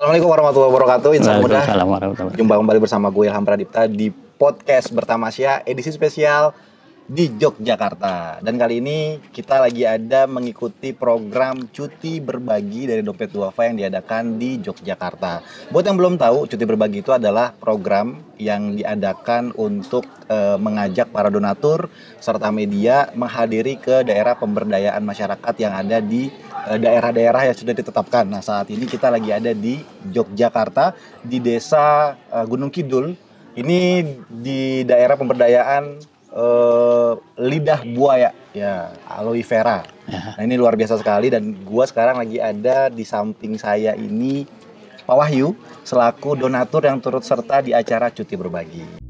Assalamualaikum warahmatullahi wabarakatuh. Insan muda. Waalaikumsalam warahmatullahi wabarakatuh. Jumpa kembali bersama gue Ilham Pradipta di podcast Bertamasya edisi spesial di Yogyakarta. Dan kali ini kita lagi ada mengikuti program cuti berbagi dari Dompet Duafa yang diadakan di Yogyakarta. Buat yang belum tahu, cuti berbagi itu adalah program yang diadakan untuk mengajak para donatur serta media menghadiri ke daerah pemberdayaan masyarakat yang ada di daerah-daerah yang sudah ditetapkan. Nah, saat ini kita lagi ada di Yogyakarta, di desa Gunung Kidul. Ini di daerah pemberdayaan lidah buaya, ya, aloe vera. Nah, ini luar biasa sekali dan gua sekarang lagi ada di samping saya ini Pak Wahyu selaku donatur yang turut serta di acara cuti berbagi.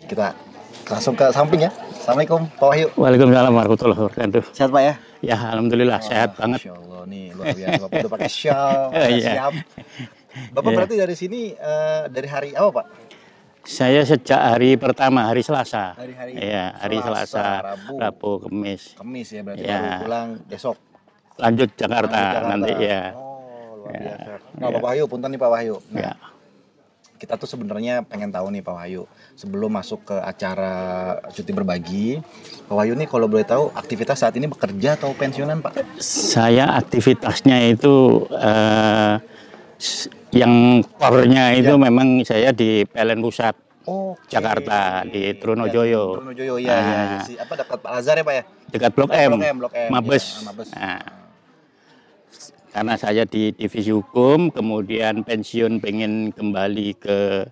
Kita langsung ke samping ya. Assalamualaikum Pak Wahyu. Waalaikumsalam warahmatullahi wabarakatuh. Sehat Pak ya? Ya alhamdulillah sehat banget. Masya Allah nih luar biasa. Bapak udah pakai shawl, Iya. siap. Bapak berarti dari sini dari hari apa Pak? Saya sejak hari pertama, hari Selasa. Hari-hari Iya, hari Selasa, Rabu, Kamis. Kamis ya berarti Ya. baru pulang besok. Lanjut Jakarta, Lanjut Jakarta. nanti ya. Oh luar biasa. Nah Pak Wahyu, punten nih Pak Wahyu. Nah, Ya. kita tuh sebenarnya pengen tahu nih Pak Wahyu, sebelum masuk ke acara cuti berbagi, Pak Wahyu nih kalau boleh tahu aktivitas saat ini bekerja atau pensiunan Pak? Saya aktivitasnya itu yang core-nya itu memang saya di PLN Pusat Jakarta di Trunojoyo. Trunojoyo ya, ya. Apa dekat Pak Lazar ya Pak ya? Dekat Blok M, Blok M. Mabes. Ya, Mabes. Nah, karena saya di divisi hukum, kemudian pensiun pengen kembali ke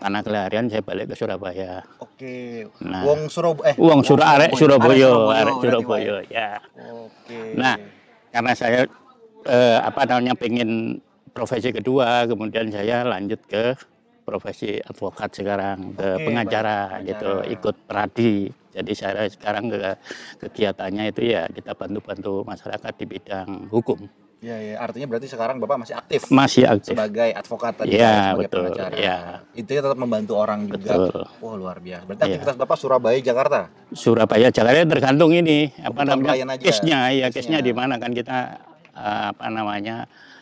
tanah kelahiran, saya balik ke Surabaya. Oke. Nah, Wong Surabaya. Arek Surabaya, berarti, Pak. ya. Oke. Nah, karena saya pengen profesi kedua, kemudian saya lanjut ke profesi advokat sekarang, ke pengacara gitu, ikut pradi. Jadi saya sekarang kegiatannya itu ya kita bantu-bantu masyarakat di bidang hukum. Ya, ya, artinya berarti sekarang Bapak masih aktif. Masih aktif Sebagai advokat tadi, ya, sebagai betul, pengacara. ya. Intinya tetap membantu orang juga. Betul. Wah, luar biasa. Berarti aktivitas Bapak Surabaya, Jakarta. Surabaya, Jakarta tergantung ini apa namanya klien aja. case-nya ya, case-nya di mana kan kita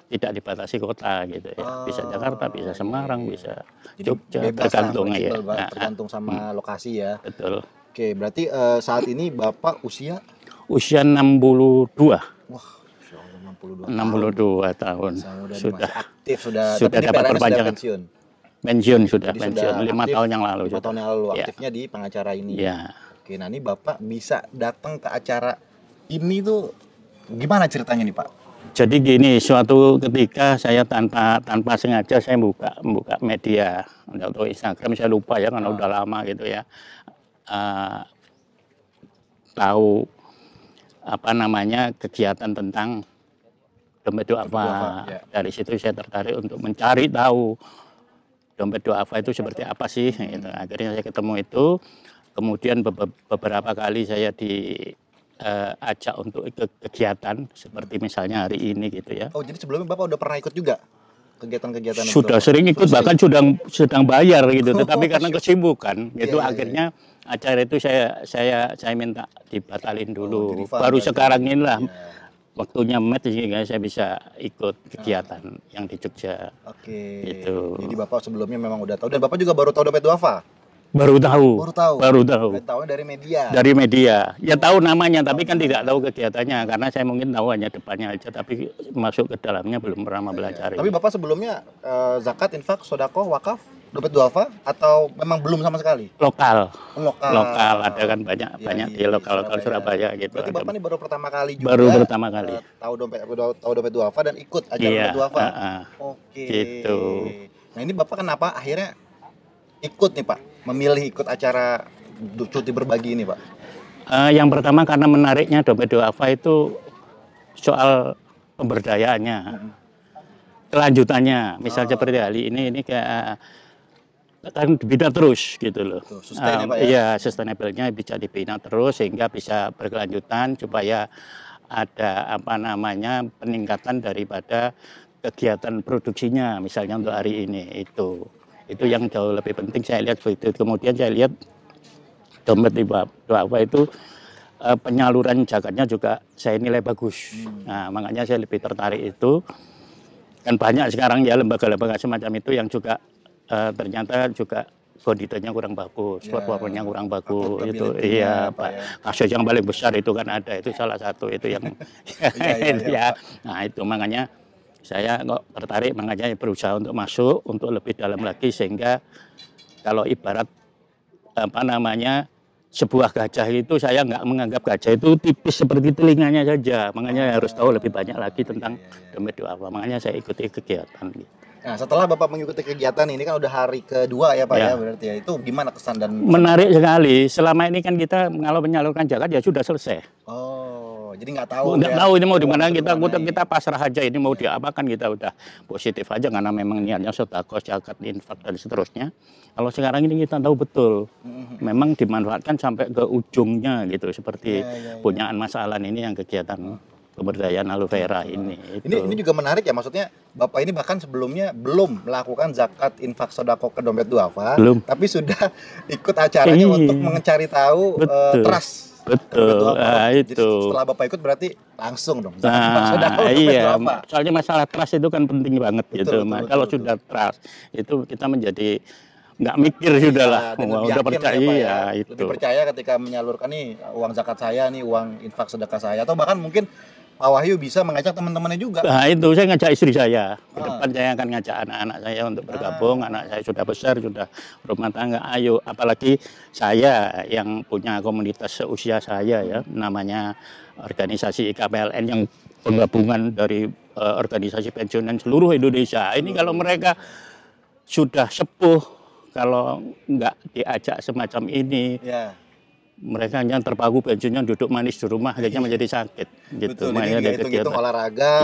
tidak dibatasi kota gitu ya. Bisa Jakarta, bisa Semarang, bisa Jogja, tergantung ya. Tergantung sama lokasi ya. Betul. Oke, berarti saat ini Bapak usia 62. Wah, 62 tahun. Sudah aktif, sudah dapat perpanjangan. Pensiun sudah, Jadi pensiun 5 tahun yang lalu. 5 tahun yang lalu Ya. aktifnya di pengacara ini. Ya. Oke, nah ini Bapak bisa datang ke acara ini tuh gimana ceritanya nih Pak? Jadi gini, suatu ketika saya tanpa sengaja saya buka media atau Instagram, saya lupa ya karena udah lama gitu ya. Tahu kegiatan tentang Dompet Duafa. Ya. Dari situ saya tertarik untuk mencari tahu Dompet Duafa itu seperti apa sih. Gitu. Akhirnya saya ketemu itu, kemudian beberapa kali saya diajak untuk ikut kegiatan seperti misalnya hari ini gitu ya. Oh, jadi sebelumnya Bapak udah pernah ikut juga kegiatan-kegiatan? Sudah sering ikut, bahkan sedang bayar gitu, tetapi karena kesibukan gitu akhirnya acara itu saya minta dibatalin dulu. Baru sekarang inilah waktunya match sehingga saya bisa ikut kegiatan yang di Jogja. Oke. Gitu. Jadi Bapak sebelumnya memang udah tahu dan Bapak juga baru tahu Dompet Duafa? Baru tahu. Tahu dari media. Dari media. Ya tahu namanya, tapi kan tidak tahu kegiatannya karena saya mungkin tahu hanya depannya aja, tapi masuk ke dalamnya belum pernah belajar. Tapi Bapak sebelumnya zakat, infak, sedekah, wakaf, Dompet Duafa atau memang belum sama sekali? Lokal ada kan banyak di lokal Surabaya gitu. Berarti Bapak ini baru pertama kali juga. Baru pertama kali. Tahu Dompet Duafa dan ikut acara Dompet Duafa. Oke. Gitu. Nah, ini Bapak kenapa akhirnya ikut nih Pak? Memilih ikut acara cuti berbagi ini Pak? Yang pertama karena menariknya Dompet Duafa itu soal pemberdayaannya, kelanjutannya. Misal seperti hari ini kayak kan dibina terus gitu loh. Iya, sustainable-nya bisa dibina terus sehingga bisa berkelanjutan supaya ada peningkatan daripada kegiatan produksinya misalnya untuk hari ini itu yang jauh lebih penting saya lihat begitu. Kemudian saya lihat dompet Duafa itu penyaluran zakatnya juga saya nilai bagus. Nah, makanya saya lebih tertarik itu. Kan banyak sekarang ya lembaga-lembaga semacam itu yang juga ternyata juga auditnya kurang bagus, performanya kurang bagus itu. Iya, Pak. Ya. Kasus yang paling besar itu kan ada, itu salah satu itu yang Iya, Nah, itu makanya saya kok tertarik, makanya berusaha untuk masuk untuk lebih dalam lagi, sehingga kalau ibarat apa namanya sebuah gajah itu, saya nggak menganggap gajah itu tipis seperti telinganya saja, makanya harus tahu lebih banyak lagi tentang dompet Duafa. Makanya saya ikuti kegiatan gitu. Nah, setelah Bapak mengikuti kegiatan ini kan udah hari kedua ya Pak ya, Ya. berarti ya. Itu gimana kesan dan Menarik sekali. Selama ini kan kita kalau menyalurkan zakat ya sudah selesai. Oh, jadi nggak tahu Nggak ya, tahu ini mau di uang mana, itu kita kemana kita pasrah aja, ini mau diapakan, kita udah positif aja karena memang niatnya sedekah, zakat, infak dan seterusnya. Kalau sekarang ini kita tahu betul, memang dimanfaatkan sampai ke ujungnya gitu, seperti punyaan masalah ini yang kegiatan pemberdayaan aloe vera ini. Ini juga menarik ya, maksudnya Bapak ini bahkan sebelumnya belum melakukan zakat infak sedekah ke dompet Duafa, Belum. tapi sudah ikut acaranya untuk mencari tahu trust. Betul. Nah, Jadi itu. setelah Bapak ikut berarti langsung dong zakat infak sedekah ke dompet Iya, Duafa. soalnya masalah trust itu kan penting banget gitu. Kalau betul. sudah trust itu kita menjadi nggak mikir sudah lah, udah percaya ya, itu. lebih percaya ketika menyalurkan nih uang zakat saya, nih uang infak sedekah saya, atau bahkan mungkin Pak Wahyu bisa mengajak teman-temannya juga. Nah itu saya ngajak istri saya, ke depan saya akan ngajak anak-anak saya untuk bergabung. Anak saya sudah besar, sudah rumah tangga, ayo. Apalagi saya yang punya komunitas seusia saya ya, namanya organisasi IKPLN yang penggabungan dari organisasi pensiunan seluruh Indonesia. Ini kalau mereka sudah sepuh, kalau nggak diajak semacam ini, mereka hanya terpaku pensiunnya duduk manis di rumah, akhirnya menjadi sakit gitu. Betul, jadi hitung-hitung olahraga,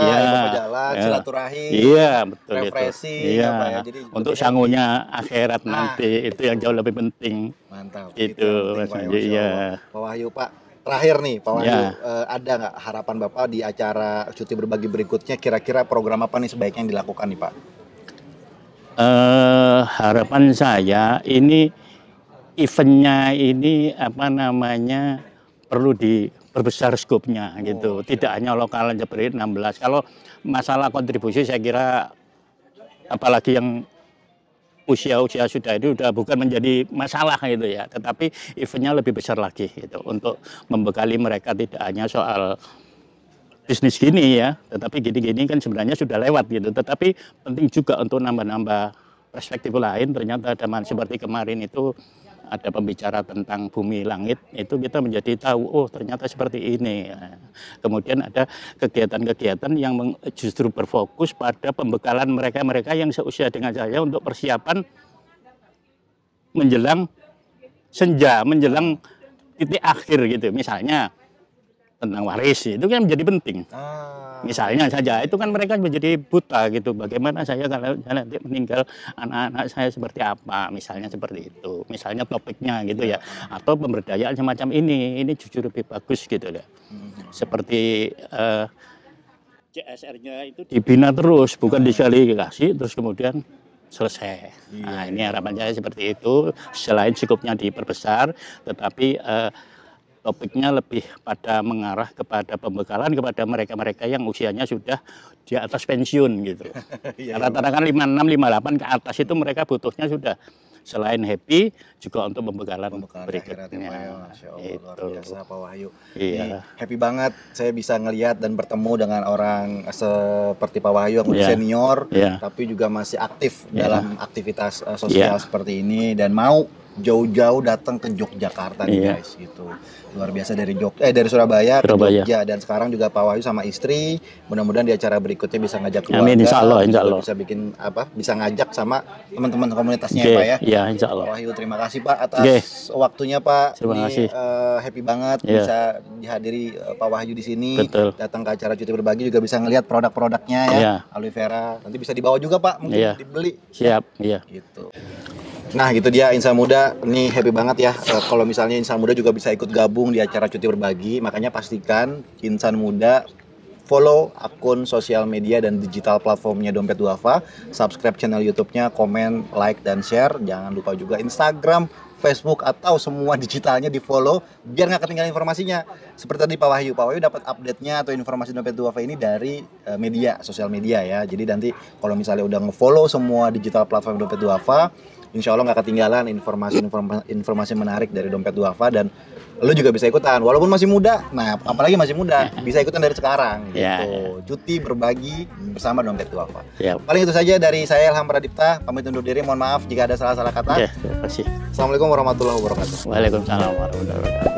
jalan, silaturahim, betul, refreshing, ya. Jadi untuk sangunya akhirat nanti itu yang jauh lebih penting. Mantap. Itu Mas Panji. Iya. Pak Wahyu, Pak, terakhir nih Pak Wahyu, ada nggak harapan Bapak di acara cuti berbagi berikutnya, kira-kira program apa nih sebaiknya yang dilakukan nih Pak? Harapan saya ini eventnya ini apa namanya perlu diperbesar skopnya gitu, tidak hanya lokal seperti 16. Kalau masalah kontribusi saya kira apalagi yang usia-usia sudah itu udah bukan menjadi masalah gitu ya, tetapi eventnya lebih besar lagi gitu untuk membekali mereka, tidak hanya soal bisnis gini ya, tetapi gini-gini kan sebenarnya sudah lewat gitu, tetapi penting juga untuk nambah-nambah perspektif lain. Ternyata ada seperti kemarin itu ada pembicara tentang bumi langit, itu kita menjadi tahu, oh ternyata seperti ini. Kemudian ada kegiatan-kegiatan yang justru berfokus pada pembekalan mereka-mereka yang seusia dengan saya untuk persiapan menjelang senja, menjelang titik akhir gitu. Misalnya tentang waris, itu kan menjadi penting. Misalnya saja, itu kan mereka menjadi buta gitu. Bagaimana saya kalau nanti meninggal, anak-anak saya seperti apa, misalnya seperti itu. Misalnya topiknya gitu ya. Atau pemberdayaan semacam ini jujur lebih bagus gitu ya. Seperti CSR-nya itu dibina terus, bukan sekali kasih terus kemudian selesai. Nah, ini harapan saya seperti itu. Selain sikupnya diperbesar, tetapi topiknya lebih pada mengarah kepada pembekalan kepada mereka-mereka yang usianya sudah di atas pensiun gitu. Rata-rata kan 56, 58 ke atas itu mereka butuhnya sudah selain happy juga untuk pembekalan berikutnya. Masya Allah, luar biasa Pak Wahyu. Iya. Happy banget saya bisa ngelihat dan bertemu dengan orang seperti Pak Wahyu yang udah senior, tapi juga masih aktif dalam aktivitas sosial seperti ini dan mau jauh-jauh datang ke Yogyakarta nih guys gitu. Luar biasa dari dari Surabaya ke Jogja, dan sekarang juga Pak Wahyu sama istri mudah-mudahan di acara berikutnya bisa ngajak keluarga. Amin, insya Allah. Bisa bikin bisa ngajak sama teman-teman komunitasnya ya Pak ya. Iya, insya Allah. Pak Wahyu, terima kasih Pak atas waktunya Pak. Terima kasih. Happy banget bisa dihadiri Pak Wahyu di sini. Datang ke acara cuti berbagi juga bisa ngelihat produk-produknya ya. Aloe vera. Nanti bisa dibawa juga Pak, mungkin dibeli. Siap, iya. Gitu. Nah gitu dia Insan Muda, nih happy banget ya kalau misalnya Insan Muda juga bisa ikut gabung di acara cuti berbagi. Makanya pastikan Insan Muda follow akun sosial media dan digital platformnya Dompet Duafa, subscribe channel YouTube-nya, komen, like, dan share. Jangan lupa juga Instagram, Facebook atau semua digitalnya di follow biar nggak ketinggalan informasinya. Seperti tadi Pak Wahyu dapat update-nya atau informasi Dompet Duafa ini dari media, sosial media ya. Jadi nanti kalau misalnya udah nge-follow semua digital platform Dompet Duafa, insya Allah nggak ketinggalan informasi menarik dari Dompet Duafa, dan lu juga bisa ikutan walaupun masih muda. Nah, apalagi masih muda, bisa ikutan dari sekarang gitu. Ya. Cuti berbagi bersama Dompet Duafa. Ya. Paling itu saja dari saya, Ilham Pradipta, pamit undur diri. Mohon maaf jika ada salah-salah kata. Ya, terima kasih. Assalamualaikum warahmatullahi wabarakatuh. Waalaikumsalam warahmatullahi wabarakatuh.